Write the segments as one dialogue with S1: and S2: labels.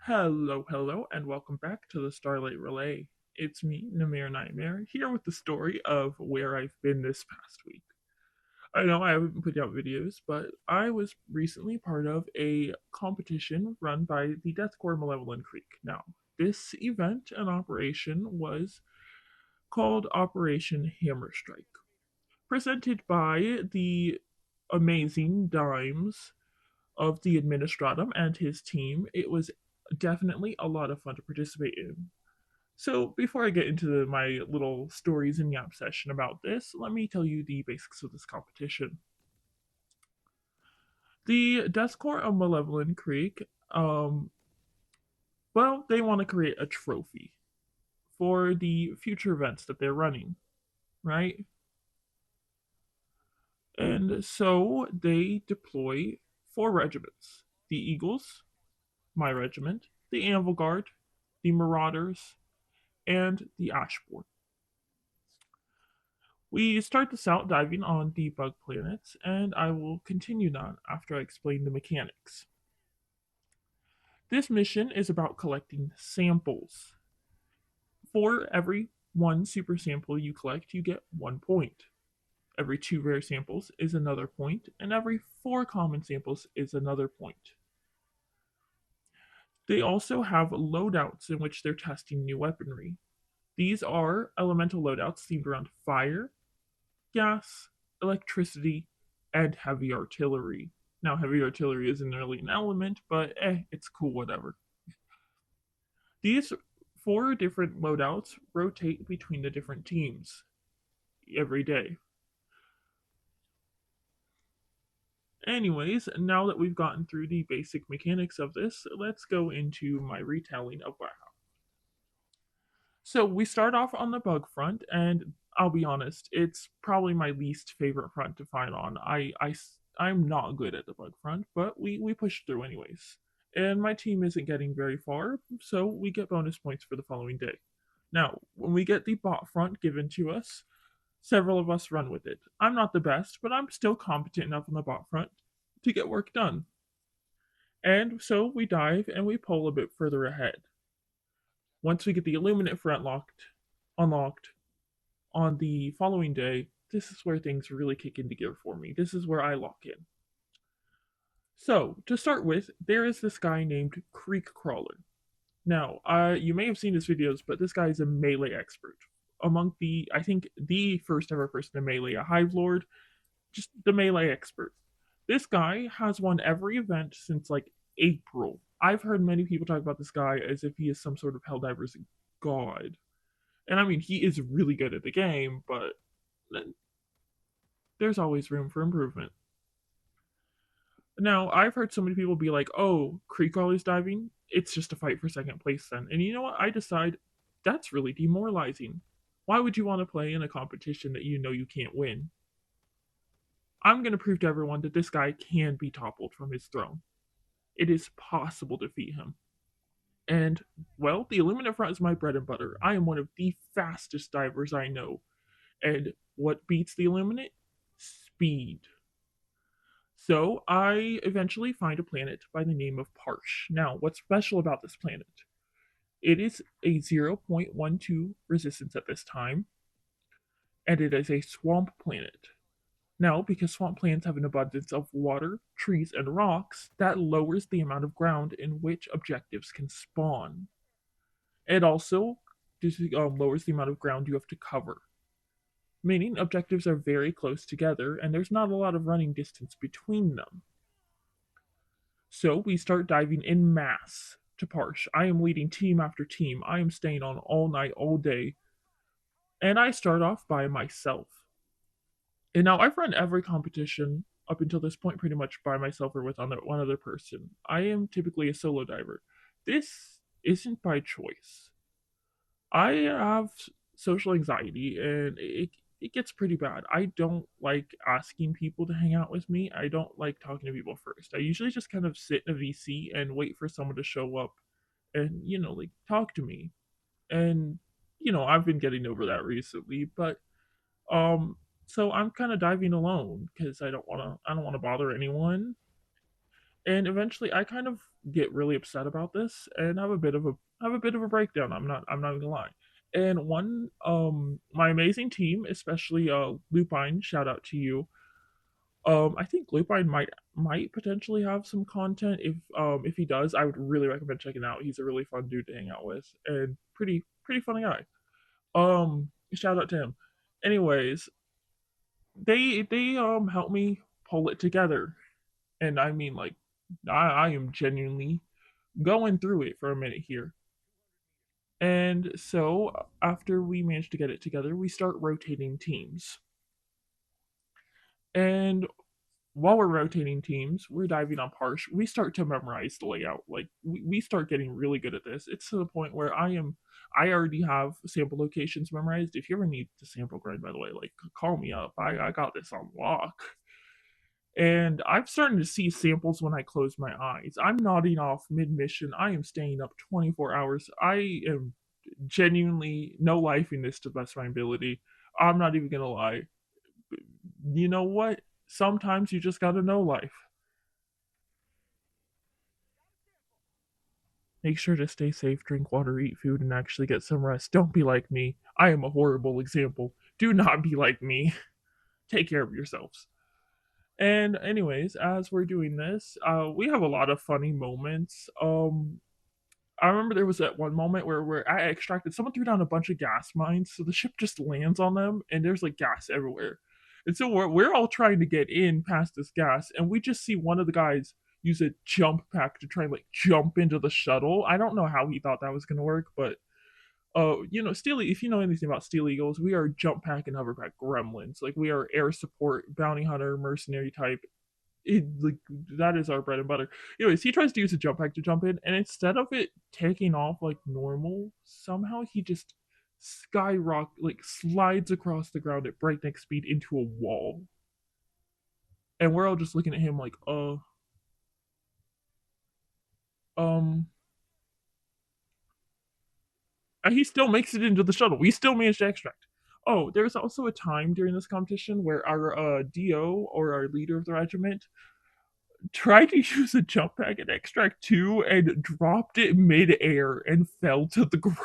S1: Hello, and welcome back to the Starlight Relay. It's me, Namir Nightmare, here with the story of where I've been this past week. I know I haven't put out videos, but I was recently part of a competition run by the Death Corps Malevolent Creek. Now, this event and operation was called Operation Hammer Strike, presented by the amazing Dimes of the Administratum and his team. It was definitely a lot of fun to participate in. So, before I get into my little stories and yap session about this, let me tell you the basics of this competition. The Death Corps of Malevolent Creek, well, they want to create a trophy for the future events that they're running, right? And so they deploy four regiments: the Eagles, my regiment, the Anvil Guard, the Marauders, and the Ashboard. We start this out diving on the bug planets, and I will continue that after I explain the mechanics. This mission is about collecting samples. For every one super sample you collect, you get 1 point. Every two rare samples is another point, and every four common samples is another point. They also have loadouts in which they're testing new weaponry. These are elemental loadouts themed around fire, gas, electricity, and heavy artillery. Now, heavy artillery isn't really an element, but it's cool, whatever. These four different loadouts rotate between the different teams every day. Anyways, now that we've gotten through the basic mechanics of this, let's go into my retelling of what happened. So we start off on the bug front, and I'll be honest, it's probably my least favorite front to fight on. I'm not good at the bug front, but we push through anyways. And my team isn't getting very far, so we get bonus points for the following day. Now, when we get the bot front given to us, several of us run with it. I'm not the best, but I'm still competent enough on the bot front to get work done. And so we dive and we pull a bit further ahead. Once we get the Illuminate front unlocked on the following day, this is where things really kick into gear for me. This is where I lock in. So, to start with, there is this guy named Creek Crawler. Now, you may have seen his videos, but this guy is a melee expert. I think, the first ever person to melee a Hive Lord, just the melee expert. This guy has won every event since like April. I've heard many people talk about this guy as if he is some sort of Helldiver's god. And I mean, he is really good at the game, but there's always room for improvement. Now, I've heard so many people be like, oh, Creek always diving? It's just a fight for second place then. And you know what? I decide that's really demoralizing. Why would you want to play in a competition that you know you can't win? I'm going to prove to everyone that this guy can be toppled from his throne. It is possible to defeat him. And, well, the Illuminate front is my bread and butter. I am one of the fastest divers I know. And what beats the Illuminate? Speed. So I eventually find a planet by the name of Parsh. Now, what's special about this planet? It is a 0.12 resistance at this time, and it is a swamp planet. Now, because swamp planets have an abundance of water, trees, and rocks, that lowers the amount of ground in which objectives can spawn. It also lowers the amount of ground you have to cover, meaning objectives are very close together and there's not a lot of running distance between them. So we start diving in mass to Parsh. I am leading team after team. I am staying on all night, all day. And I start off by myself. And now I've run every competition up until this point pretty much by myself or with one other person. I am typically a solo diver. This isn't by choice. I have social anxiety and it gets pretty bad. I don't like asking people to hang out with me. I don't like talking to people first. I usually just kind of sit in a VC and wait for someone to show up and, like talk to me. And, I've been getting over that recently, but so I'm kind of diving alone because I don't want to bother anyone. And eventually I kind of get really upset about this and have a bit of a breakdown. I'm not gonna lie. And one my amazing team, especially Lupine, shout out to you. I think Lupine might potentially have some content. If he does, I would really recommend checking out. He's a really fun dude to hang out with and pretty funny guy. Shout out to him. Anyways, they helped me pull it together. And I mean like I am genuinely going through it for a minute here. And so after we manage to get it together, we start rotating teams. And while we're rotating teams, we're diving on Parsh. We start to memorize the layout. Like we start getting really good at this. It's to the point where I already have sample locations memorized. If you ever need to sample grind, by the way, like call me up. I got this on lock. And I'm starting to see samples when I close my eyes. I'm nodding off mid mission. I am staying up 24 hours. I am genuinely no life in this to the best of my ability. I'm not even gonna lie. You know what? Sometimes you just gotta know life. Make sure to stay safe, drink water, eat food, and actually get some rest. Don't be like me. I am a horrible example. Do not be like me. Take care of yourselves. And anyways, as we're doing this, we have a lot of funny moments. I remember there was that one moment where I extracted someone threw down a bunch of gas mines, so the ship just lands on them, and there's like gas everywhere. And so we're all trying to get in past this gas, and we just see one of the guys use a jump pack to try and like jump into the shuttle. I don't know how he thought that was gonna work, but Steel. If you know anything about Steel Eagles, we are jump pack and hover pack gremlins. Like we are air support, bounty hunter, mercenary type like that is our bread and butter. Anyways, he tries to use a jump pack to jump in, and instead of it taking off like normal, somehow he just skyrocket like slides across the ground at breakneck speed into a wall. And we're all just looking at him like, um, and he still makes it into the shuttle. We still managed to extract. Oh, there's also a time during this competition where our DO or our leader of the regiment tried to use a jump pack and extract two and dropped it midair and fell to the ground.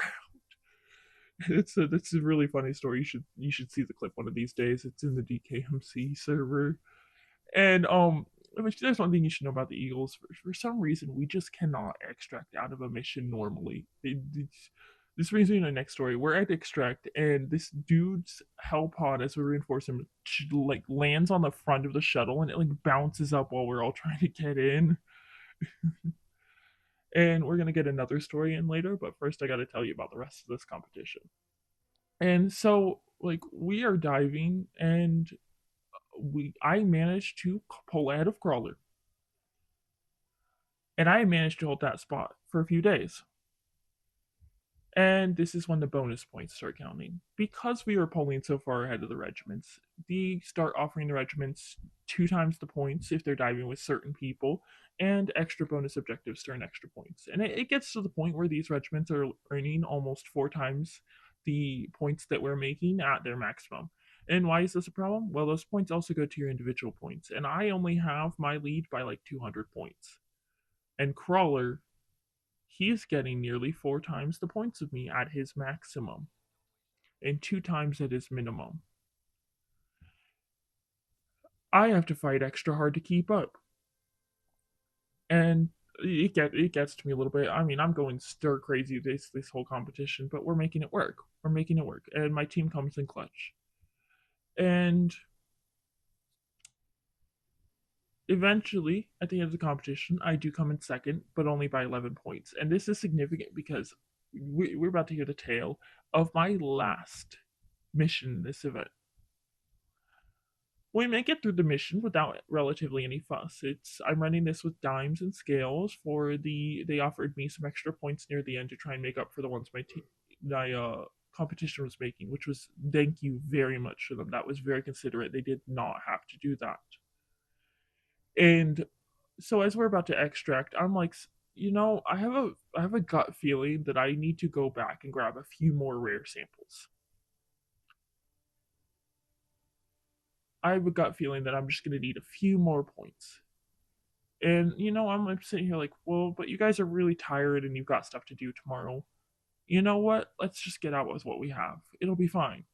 S1: That's a really funny story. You should see the clip one of these days. It's in the DKMC server. And there's one thing you should know about the Eagles. For some reason, we just cannot extract out of a mission normally. This brings me to the next story. We're at extract, and this dude's hell pod, as we reinforce him, like lands on the front of the shuttle, and it like bounces up while we're all trying to get in. And we're gonna get another story in later, but first I got to tell you about the rest of this competition. And so, like, we are diving, and I managed to pull ahead of Crawler, and I managed to hold that spot for a few days. And this is when the bonus points start counting. Because we were pulling so far ahead of the regiments, they start offering the regiments 2 times the points if they're diving with certain people, and extra bonus objectives to earn extra points. And it gets to the point where these regiments are earning almost 4 times the points that we're making at their maximum. And why is this a problem? Well, those points also go to your individual points, and I only have my lead by like 200 points. And Crawler, he's getting nearly 4 times the points of me at his maximum and 2 times at his minimum. I have to fight extra hard to keep up. And it gets to me a little bit. I mean, I'm going stir crazy this whole competition, but we're making it work. We're making it work. And my team comes in clutch. And eventually, at the end of the competition, I do come in second, but only by 11 points. And this is significant because we're about to hear the tale of my last mission in this event. We make it through the mission without relatively any fuss. I'm running this with dimes and scales for they offered me some extra points near the end to try and make up for the ones my competition was making, which was thank you very much for them. That was very considerate. They did not have to do that. And so as we're about to extract, I'm like, I have a gut feeling that I need to go back and grab a few more rare samples. I have a gut feeling that I'm just going to need a few more points. And I'm sitting here like, well, but you guys are really tired and you've got stuff to do tomorrow. You know what? Let's just get out with what we have. It'll be fine.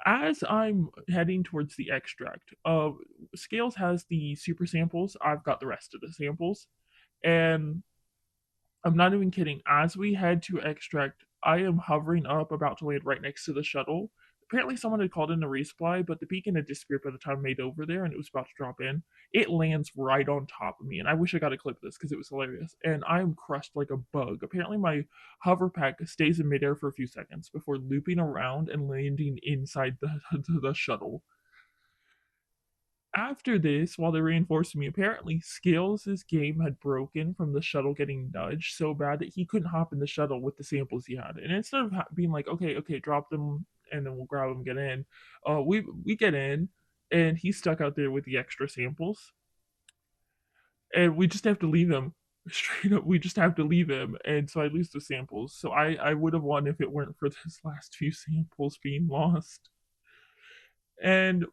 S1: As I'm heading towards the extract, Scales has the super samples. I've got the rest of the samples. And I'm not even kidding. As we head to extract, I am hovering up, about to land right next to the shuttle. Apparently, someone had called in a resupply, but the beacon had disappeared by the time I made over there, and it was about to drop in. It lands right on top of me, and I wish I got a clip of this because it was hilarious. And I am crushed like a bug. Apparently, my hover pack stays in midair for a few seconds before looping around and landing inside the shuttle. After this, while they reinforced me, apparently Scales' game had broken from the shuttle getting nudged so bad that he couldn't hop in the shuttle with the samples he had. And instead of being like, okay, okay, drop them and then we'll grab them, get in, we get in, and he's stuck out there with the extra samples, and we just have to leave him. Straight up, we just have to leave him, and so I lose the samples. So I would have won if it weren't for this last few samples being lost. And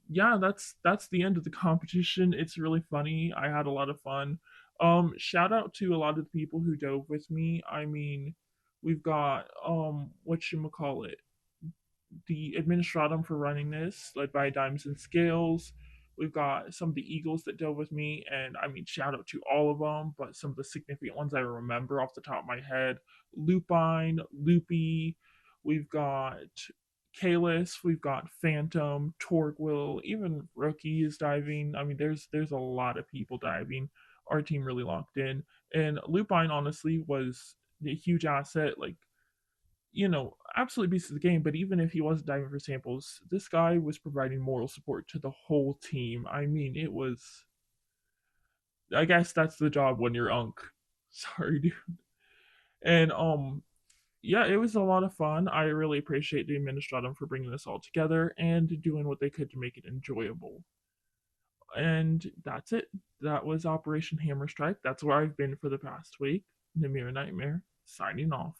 S1: yeah, that's the end of the competition. It's really funny. I had a lot of fun. Shout out to a lot of the people who dove with me. I mean, we've got call it, the administratum for running this, led by Dimes and Scales. We've got some of the Eagles that dove with me, and I mean, shout out to all of them, but some of the significant ones I remember off the top of my head: Lupine, Loopy, we've got Kalis, we've got Phantom, Torquil, even Rookie is diving. I mean, there's a lot of people diving. Our team really locked in, and Lupine honestly was a huge asset. Like, absolutely beats the game. But even if he wasn't diving for samples, this guy was providing moral support to the whole team. I mean, it was. I guess that's the job when you're Unk. Sorry, dude. And yeah, it was a lot of fun. I really appreciate the Administratum for bringing this all together and doing what they could to make it enjoyable. And that's it. That was Operation Hammer Strike. That's where I've been for the past week. Namir Nightmare, signing off.